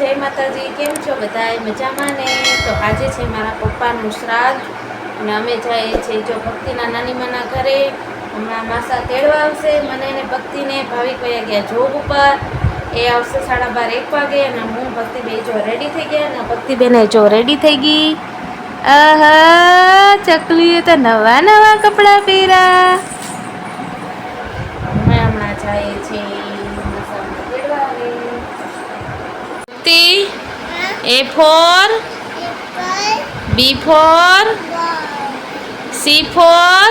જય માતાજી. કેમ છો બધાય? મજામાં ને? તો આજે છે મારા પપ્પાનું શ્રાદ્ધ અને અમે જઈએ છીએ જો ભક્તિના નાનીમાના ઘરે. હમણાં માસા તેડવા આવશે મને ને ભક્તિને. ભાવિક વયા ગયા જોબ ઉપર, એ આવશે 12:30 વાગે અને હું ભક્તિ બે જો રેડી થઈ ગયા ને ભક્તિબેન જો રેડી થઈ ગઈ. આહા, ચકલીએ તો નવા નવા કપડાં પહેર્યા. અમે હમણાં જઈએ છીએ માસાને તેડવા આવે. A for B for C for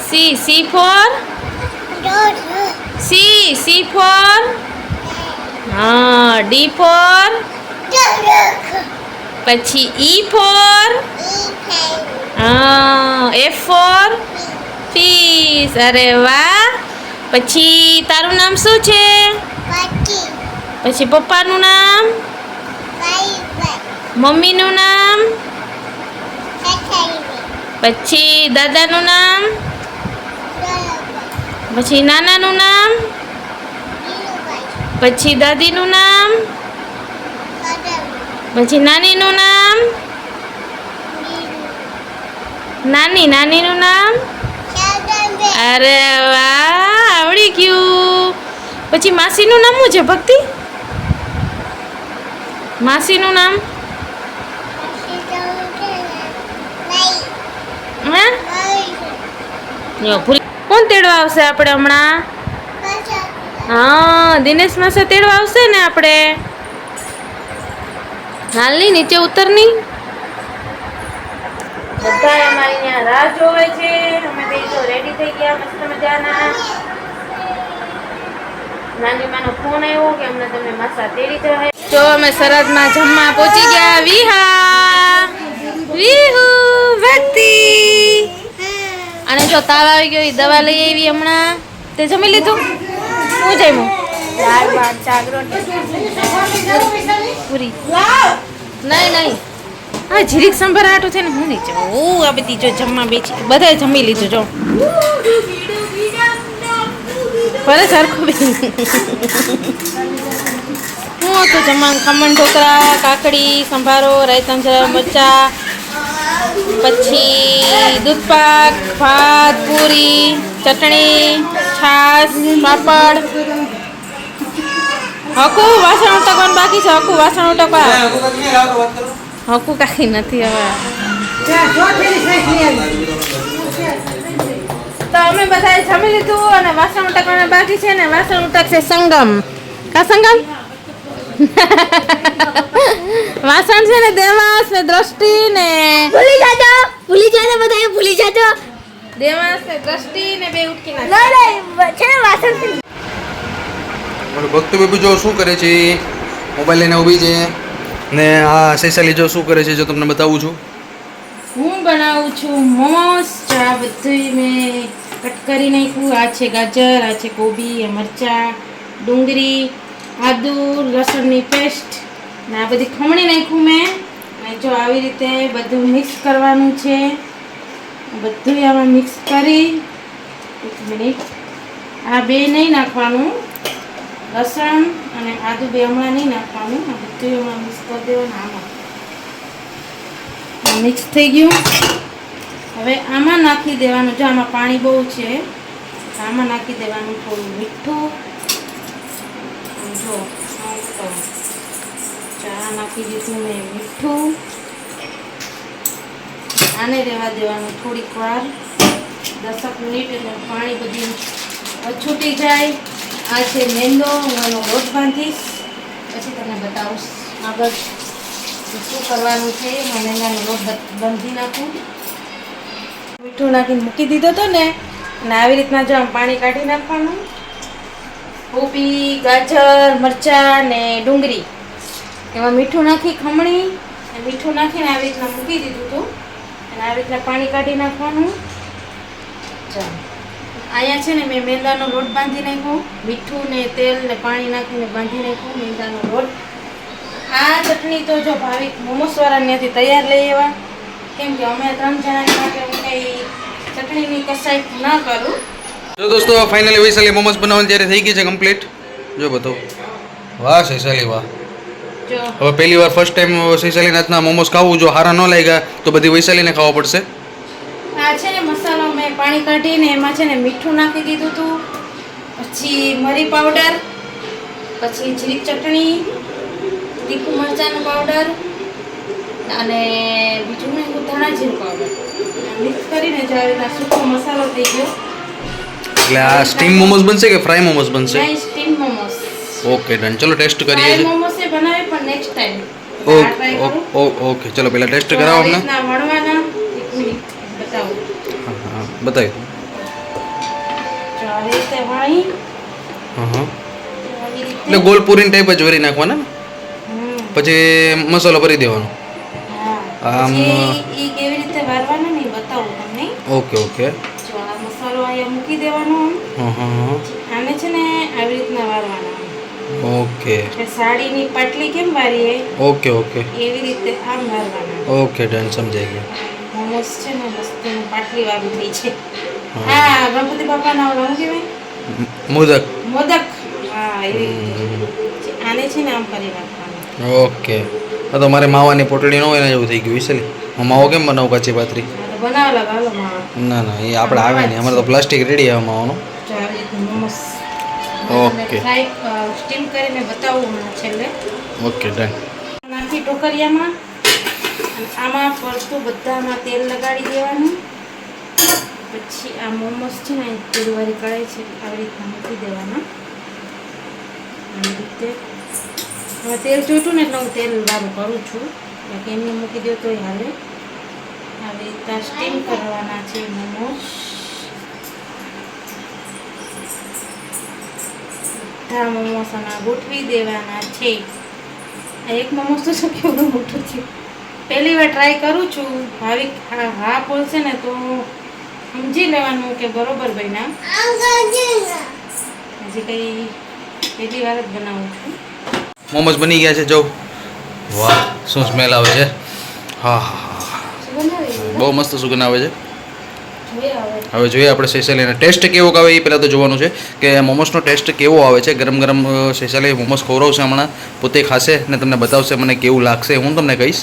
C for C for D for પછી E for F for fish. અરે વાહ. પછી તારું નામ શું છે? પછી પપ્પાનું નામ, મમ્મીનું નામ, પછી દાદાનું નામ, પછી નાનાનું નામ, પછી દાદીનું નામ, પછી નાનીનું નામ, નાનીનું નામ. અરે વાહ, આવડી ગયું. પછી માસીનું નામ શું છે ભક્તિ? માસીનું નામ કોણ તેડવા આવશે આપણે હમણાં? હા, દિનેશ માસા તેડવા આવશે ને આપણે. હાલની નીચે ઉતરની. બધા અમારી ત્યાં રાહ જોવે છે. અમે બે જો રેડી થઈ ગયા મસ્ત મજાના. નાની માનો ફોન આવ્યો કે અમને તમે માસા તેડી જાય. જો અમે સરહદમાં જમવા પહોંચી ગયા. વિહા વિહુ ભક્તિ. અને જો તાવ આવી ગયો, એ દવા લઈ આવી હમણાં. તે જમી લીધું? શું જમ્યું? દાળ ભાત શાક રોટલી પૂરી. નહીં હા, જીરીક સંભાર આટું છે ને હું નહીં જાઉં. આ બધી જો જમવા બેસી બધાએ જમી લીધું. જો ભલે સરખું બી હું હતું જમવાનું. ખમણ ઢોકળા, કાકડી, સંભારો, રાયતા, મરચા, પછી દૂધપાક, ભાત, પૂરી, ચટણી, છાશ, પાપડ. હકુ વાસણ ઉટકવાનું બાકી છે. હકુ વાસણ ઉટકવા. હકુ કાંઈ નથી હવે. તો અમે બધાએ જમી લીધું અને વાસણ ઉટકવાના બાકી છે ને. વાસણ ઉટકશે સંગમ. કા સંગમ? વાસણ છે ને દેવાંશ ને દ્રષ્ટિ ને ભૂલી જાજો દેવાંશ ને દ્રષ્ટિ ને બે ઉટકી નાખે છે વાસણ. મારું ભક્ત બેબી જો શું કરે છે, મોબાઈલ લઈને ઊભી છે ને. આ સૈસાલી જો શું કરે છે જો તમને બતાવું છું. હું બનાવું છું મોમોસ. આ બધું મેં કટ કરી નાખ્યું. આ છે ગાજર, આ છે કોબી, આ મરચાં, ડુંગળી, આદુ, લસણની પેસ્ટ ને આ બધી ખમણી નાખ્યું મેં. અને જો આવી રીતે બધું મિક્સ કરવાનું છે. બધું આમાં મિક્સ કરી, એક મિનિટ, આ બે નહીં નાખવાનું, લસણ અને આદુ બે હમણાં નહીં નાખવાનું. આ બધું એમાં મિક્સ કરી દેવાનું. આમાં મિક્સ થઈ ગયું. હવે આમાં નાખી દેવાનું. જો આમાં પાણી બહુ છે, આમાં નાખી દેવાનું થોડું મીઠું. જો ચા નાખી દીધું મેં મીઠું. આને રહેવા દેવાનું થોડીક વાર, 10 મિનિટ, એટલે પાણી બધું છૂટી જાય. આ છે મેંદો. હું એનો લોટ બાંધીશ, પછી તમને બતાવીશ આગળ શું કરવાનું છે. હું મેંદાનો લોટ બાંધી નાખું. મીઠું નાખીને મૂકી દીધો હતો ને, અને આવી રીતના જો આમ પાણી કાઢી નાખવાનું. કોબી, ગાજર, મરચાં ને ડુંગળી એમાં મીઠું નાખી ખમણી મીઠું નાખીને આવી રીતના મૂકી દીધું હતું. અને આવી રીતના પાણી કાઢી નાખવાનું. ચાલો, અહીંયા છે ને મેં મેંદાનો લોટ બાંધી નાખ્યો. મીઠું ને તેલ ને પાણી નાખીને બાંધી નાખ્યો મેંદાનો લોટ. આ ચટણી તો જો ભાવિક મોમોસવાળા ત્યાંથી તૈયાર લઈ આવ્યા, કેમ કે અમે 3 જણાની માટે હું કંઈ ચટણીની કસાઈ ના કરું. જો દોસ્તો ફાઇનલી વૈશાલી મોમોસ બનાવવાની જ્યારે થઈ ગઈ છે કમ્પ્લીટ. જો બતાવો. વાહ વૈશાલી વાહ. જો હવે પહેલી વાર ફર્સ્ટ ટાઈમ સૈશાલીના હાથના મોમોસ ખાવું, જો સારા ન લાગ્યા તો બધી વૈશાલીને ખાવા પડશે. આ છે ને મસાલો મેં પાણી કાઢીને એમાં છે ને મીઠું નાખી દીધું હતું, પછી મરી પાવડર, પછી જીરી ચટણી, તીખું મરચાંનું પાવડર અને બીજું ને ધાણા જીરું પાવડર મિક્સ કરીને જો આવી રીતના સૂકો મસાલો થઈ ગયો. એટલે આ સ્ટીમ મોમોસ બનશે કે ફ્રાય મોમોસ બનશે? નહીં, સ્ટીમ મોમોસ. ઓકે ડન, ચલો ટેસ્ટ કરીએ ફ્રાય છીએ. મોમોસ એ બનાવે પણ નેક્સ્ટ ટાઈમ. ઓકે ચલો પહેલા ટેસ્ટ કરાવો અમને. વણવાના. એક મિનિટ બતાવું. હા બતાવી. જો આવી રીતે વણી હા આવી રીતે. એટલે ગોલ પૂરી ટાઈપ જ વરી નાખવાના ને? પછી મસાલો ભરી દેવાનો. હા પછી ઈ કેવી રીતે વારવાના ને બતાવું તમને. ઓકે. જો આ મસાલો અહીંયા મૂકી દેવાનો. હા. આને છે ને આવી રીતના વારવાના. ઓકે. કે સાડીની પાટલી કેમ વારીએ ઓકે એવી રીતે આમ વારવાના. ઓકે ડન, સમજાઈ ગયું. મોમોસ છે ને મસ્ત પાટલી વાળું થઈ છે. હા ગણપતિ બાપાના ઓલા શું કહેવાય? મોદક. હા એવી રીતે આને છે ને આમ કરી નાખવાનું. ઓકે. હા તો મારે માવાની પોટલી ન હોય ને એવું થઈ ગયું વિસલી. હું માવો કેમ બનાવું કાચી પાતરી? બનાવેલા ગાલો માવા. ના એ આપણે આવે નહીં, અમારે તો પ્લાસ્ટિક રેડી આવે માવાનો. જો આવી રીતે મોમોસ. ઓકે. સ્ટીમ કરીને બતાવું હમણાં છેલ્લે. Okay done. નાખી ટોકરિયામાં અને આમાં ફરતું બધામાં તેલ લગાડી દેવાનું. પછી આ મોમોસ છે ને તેલવાળી કઢાઈ છે આવી રીતના મૂકી દેવાના. આવી રીતે હવે તેલ જોઈતું ને એટલે હું તેલ વાળું કરું છું, બાકી એમને મૂકી દો તોય હાલે. આવી રીતના સ્ટીમ કરવાના છે મોમોસ. બધા મોમોસ ગોઠવી દેવાના છે. આ એક મોમોસ તો શું કેવું મોટું થયું. પહેલી વાર ટ્રાય કરું છું. ભાવિક હા બોલશે ને તો સમજી લેવાનું કે બરોબર બન્યા. હજી કંઈ પહેલી વાર જ બનાવું છું. મોમોસ બની ગયા છે, જો વાહ શું સ્મેલ આવે છે. હા બહુ મસ્ત સુગંધ આવે છે. હવે જોઈએ આપણે સૈશાલીનો ટેસ્ટ કેવો આવે એ પહેલાં તો જોવાનું છે કે મોમોસનો ટેસ્ટ કેવો આવે છે. ગરમ સૈશાલી મોમોસ ખવડાવશે હમણાં, પોતે ખાશે ને તમને બતાવશે મને કેવું લાગશે. હું તમને કહીશ.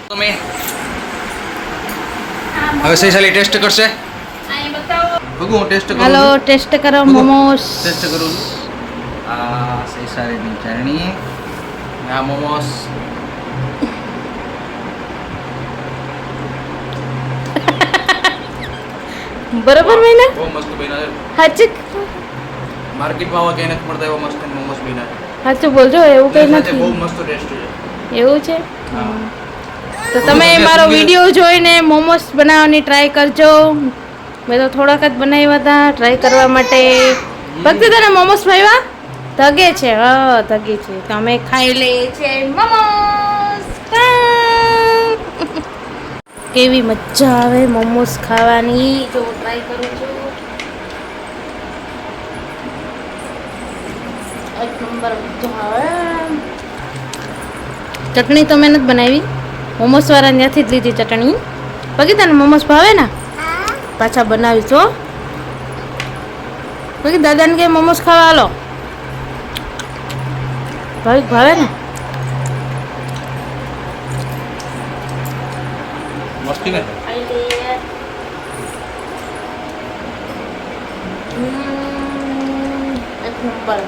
તમે હવે સૈશાલી ટેસ્ટ કરશે. ભગુ હું ટેસ્ટ કરું. હાલો ટેસ્ટ કરો મોમોસ. ટેસ્ટ કરું છું. આ સૈશાલીની ચારણી, આ મોમોસ. બરોબર મહિના બહુ મસ્ત બન્યા છે. સાચું માર્કેટમાં આવા ક્યાંય નથી મળતા એવા મસ્ત મોમોસ બન્યા છે. સાચું બોલજો, એવું કંઈ સાથે બહુ નથી. મસ્ત ટેસ્ટ છે. એવું છે? હા. તો તમે મારો વિડીયો જોઈને મોમોસ બનાવવાની ટ્રાય કરજો. મેં તો થોડાક જ બનાવ્યા હતા ટ્રાય કરવા માટે. ભક્તિ તને મોમોસ ભાવ્યા? ધગે છે, ધગે છે. તો અમે ખાઈ લઈએ છીએ મોમોસ. કેવી મજા આવે મોમોસ ખાવાની. જો ટ્રાય કરું છું. એક નંબર મજા આવે. ચટણી તો મેં નથી બનાવી, મોમોસ વાળા ત્યાંથી જ લીધી ચટણી. બાકી તને મોમોસ ભાવે ને? પાછા બનાવીશ હો. બાકી દાદાને કે મોમોસ ખાવા હાલો. ભાવે ને? મસ્તી ને ખાઈ લઈએ. એક નંબર.